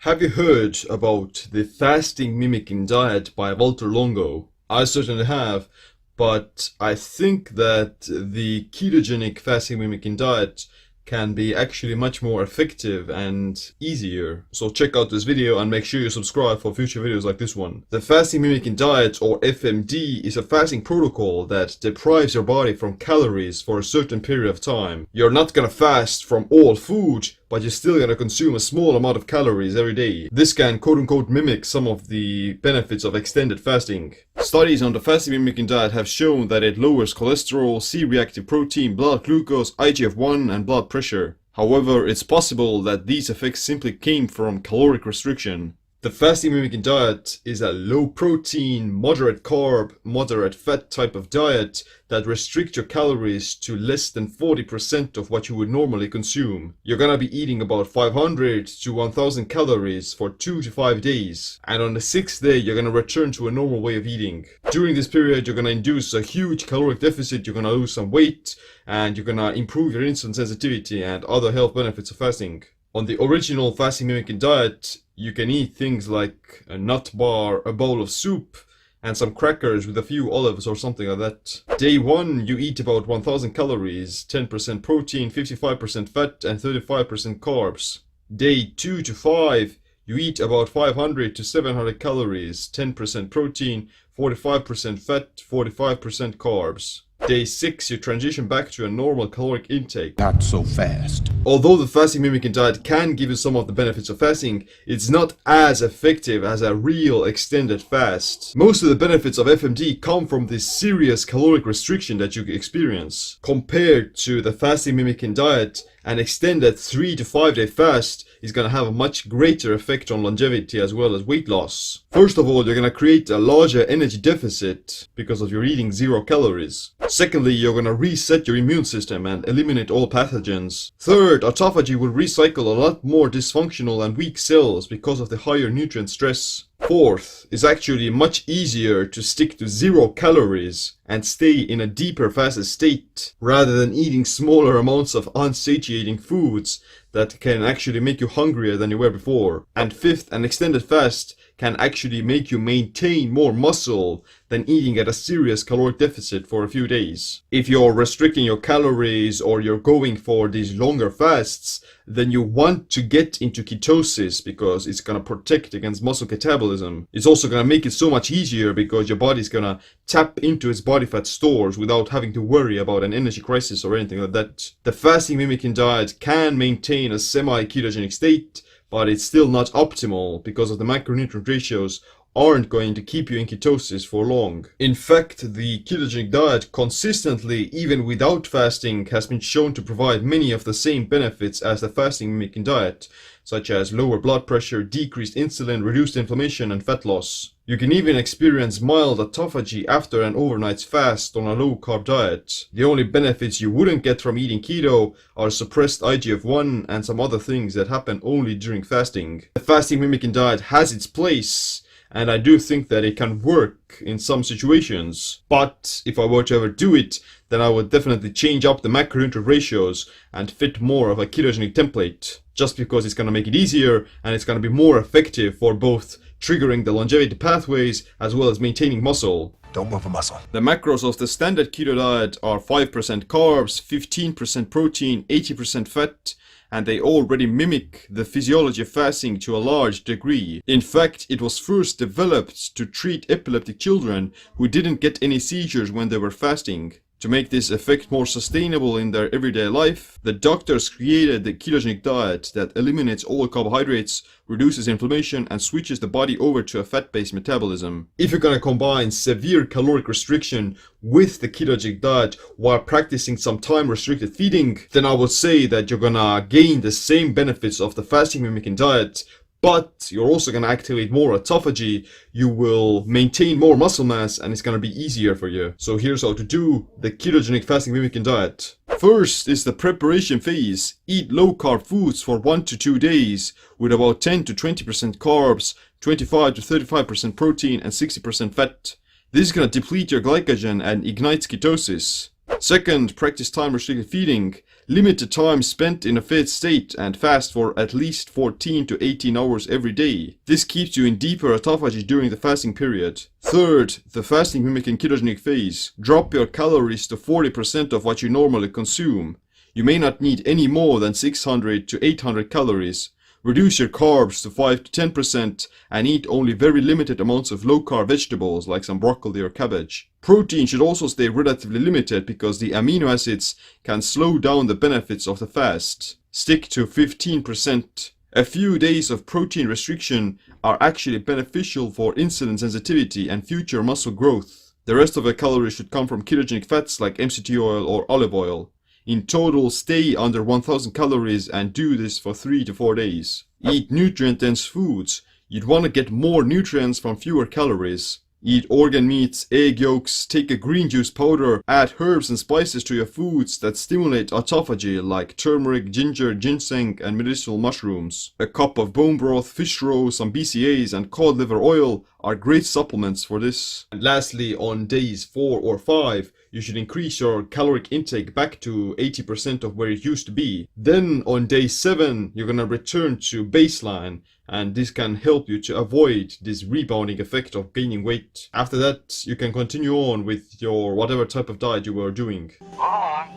Have you heard about the fasting mimicking diet by Walter Longo? I certainly have, but I think that the ketogenic fasting mimicking diet can be actually much more effective and easier. So check out this video and make sure you subscribe for future videos like this one. The fasting mimicking diet, or FMD, is a fasting protocol that deprives your body from calories for a certain period of time. You're not gonna fast from all food, but you're still gonna consume a small amount of calories every day. This can quote-unquote mimic some of the benefits of extended fasting. Studies on the fasting mimicking diet have shown that it lowers cholesterol, C-reactive protein, blood glucose, IGF-1 and blood pressure. However, it's possible that these effects simply came from caloric restriction. The fasting mimicking diet is a low protein, moderate carb, moderate fat type of diet that restricts your calories to less than 40% of what you would normally consume. You're gonna be eating about 500 to 1000 calories for 2 to 5 days, and on the 6th day you're gonna return to a normal way of eating. During this period you're gonna induce a huge caloric deficit, you're gonna lose some weight, and you're gonna improve your insulin sensitivity and other health benefits of fasting. On the original fasting mimicking diet, you can eat things like a nut bar, a bowl of soup, and some crackers with a few olives or something like that. Day 1, you eat about 1000 calories, 10% protein, 55% fat, and 35% carbs. Day 2 to 5, you eat about 500 to 700 calories, 10% protein, 45% fat, 45% carbs. Day 6, you transition back to a normal caloric intake. Not so fast. Although the fasting mimicking diet can give you some of the benefits of fasting, it's not as effective as a real extended fast. Most of the benefits of FMD come from this serious caloric restriction that you experience. Compared to the fasting mimicking diet, an extended 3 to 5 day fast is going to have a much greater effect on longevity as well as weight loss. First of all, you're going to create a larger energy deficit because of your eating 0 calories. Secondly, you're going to reset your immune system and eliminate all pathogens. Third, autophagy will recycle a lot more dysfunctional and weak cells because of the higher nutrient stress. Fourth, it's actually much easier to stick to 0 calories and stay in a deeper fasted state rather than eating smaller amounts of unsatiating foods that can actually make you hungrier than you were before. And fifth, an extended fast can actually make you maintain more muscle than eating at a serious caloric deficit for a few days. If you're restricting your calories or you're going for these longer fasts, then you want to get into ketosis because it's going to protect against muscle catabolism. It's also going to make it so much easier because your body's going to tap into its body fat stores without having to worry about an energy crisis or anything like that. The fasting mimicking diet can maintain a semi-ketogenic state, but it's still not optimal because of the macronutrient ratios aren't going to keep you in ketosis for long. In fact, the ketogenic diet consistently, even without fasting, has been shown to provide many of the same benefits as the fasting mimicking diet, such as lower blood pressure, decreased insulin, reduced inflammation, and fat loss. You can even experience mild autophagy after an overnight's fast on a low-carb diet. The only benefits you wouldn't get from eating keto are suppressed IGF-1 and some other things that happen only during fasting. The fasting mimicking diet has its place, and I do think that it can work in some situations. But if I were to ever do it, then I would definitely change up the macronutrient ratios and fit more of a ketogenic template. Just because it's going to make it easier and it's going to be more effective for both triggering the longevity pathways as well as maintaining muscle. Don't move a muscle. The macros of the standard keto diet are 5% carbs, 15% protein, 80% fat, and they already mimic the physiology of fasting to a large degree. In fact, it was first developed to treat epileptic children who didn't get any seizures when they were fasting. To make this effect more sustainable in their everyday life, the doctors created the ketogenic diet that eliminates all carbohydrates, reduces inflammation, and switches the body over to a fat-based metabolism. If you're gonna combine severe caloric restriction with the ketogenic diet while practicing some time-restricted feeding, then I would say that you're gonna gain the same benefits of the fasting mimicking diet, but you're also going to activate more autophagy, you will maintain more muscle mass, and it's going to be easier for you. So here's how to do the ketogenic fasting mimicking diet. First is the preparation phase. Eat low carb foods for 1 to 2 days with about 10 to 20% carbs, 25 to 35% protein, and 60% fat. This is going to deplete your glycogen and ignites ketosis. Second, practice time restricted feeding. Limit the time spent in a fed state and fast for at least 14 to 18 hours every day. This keeps you in deeper autophagy during the fasting period. Third, the fasting mimicking ketogenic phase. Drop your calories to 40% of what you normally consume. You may not need any more than 600 to 800 calories. Reduce your carbs to 5 to 10% and eat only very limited amounts of low-carb vegetables like some broccoli or cabbage. Protein should also stay relatively limited because the amino acids can slow down the benefits of the fast. Stick to 15%. A few days of protein restriction are actually beneficial for insulin sensitivity and future muscle growth. The rest of the calories should come from ketogenic fats like MCT oil or olive oil. In total, stay under 1000 calories and do this for 3 to 4 days. Eat nutrient-dense foods. You'd want to get more nutrients from fewer calories. Eat organ meats, egg yolks, take a green juice powder, add herbs and spices to your foods that stimulate autophagy like turmeric, ginger, ginseng and medicinal mushrooms. A cup of bone broth, fish roe, some BCAAs and cod liver oil are great supplements for this. And lastly, on days 4 or 5, you should increase your caloric intake back to 80% of where it used to be. Then on day 7, you're gonna return to baseline, and this can help you to avoid this rebounding effect of gaining weight. After that, you can continue on with your whatever type of diet you were doing.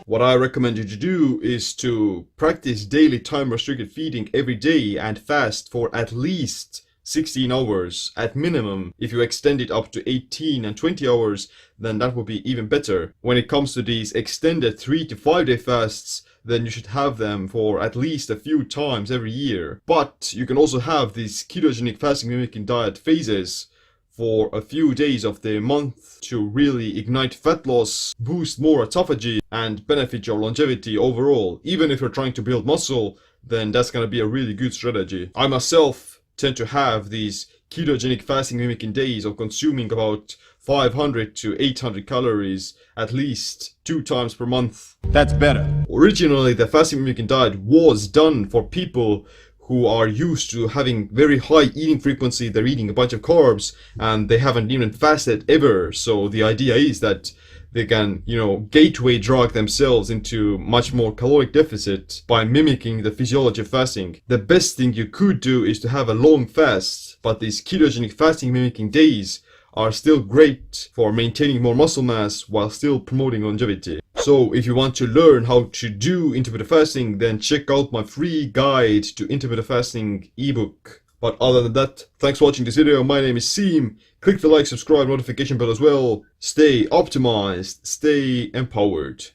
What I recommend you to do is to practice daily time restricted feeding every day and fast for at least 16 hours at minimum. If you extend it up to 18 and 20 hours, then that would be even better. When it comes to these extended 3 to 5 day fasts, then you should have them for at least a few times every year. But you can also have these ketogenic fasting mimicking diet phases for a few days of the month to really ignite fat loss, boost more autophagy, and benefit your longevity overall. Even if you're trying to build muscle, then that's gonna be a really good strategy. I myself tend to have these ketogenic fasting mimicking days of consuming about 500 to 800 calories at least 2 times per month. That's better. Originally, the fasting mimicking diet was done for people who are used to having very high eating frequency. They're eating a bunch of carbs and they haven't even fasted ever. So the idea is that they can, gateway drug themselves into much more caloric deficit by mimicking the physiology of fasting. The best thing you could do is to have a long fast, but these ketogenic fasting mimicking days are still great for maintaining more muscle mass while still promoting longevity. So if you want to learn how to do intermittent fasting, then check out my free guide to intermittent fasting ebook. But other than that, thanks for watching this video. My name is Seem. Click the like, subscribe, notification bell as well. Stay optimized, stay empowered.